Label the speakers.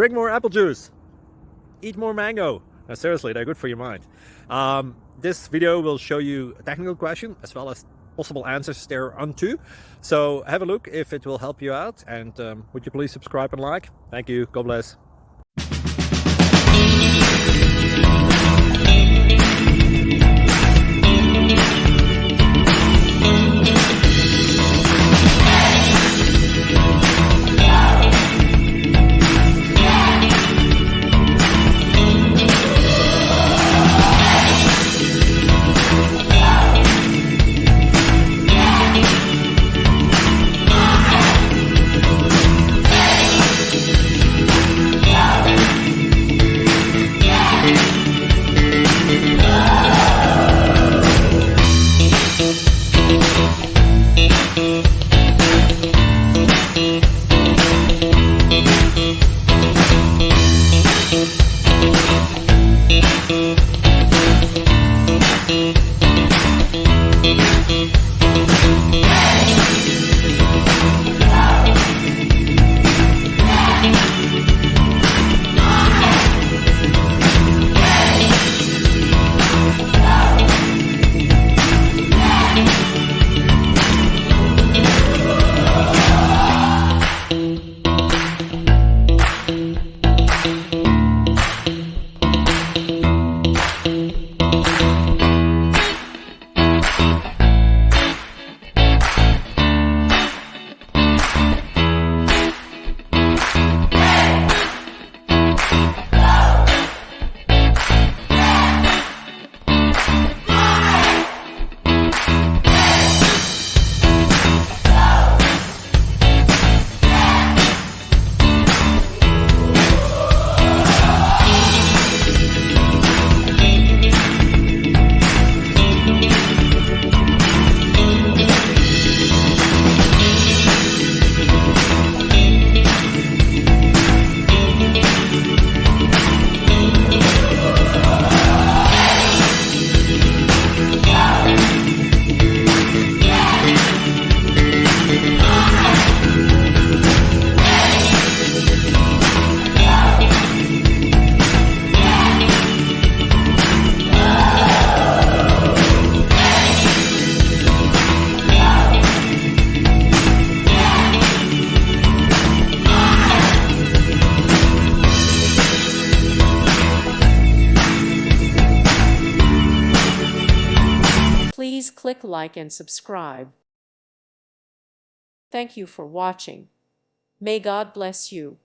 Speaker 1: drink more apple juice, eat more mango. No, seriously, they're good for your mind. This video will show you a technical question as well as possible answers thereunto. So have a look if it will help you out, and would you please subscribe and like? Thank you. God bless.
Speaker 2: Please click like and subscribe. Thank you for watching. May God bless you.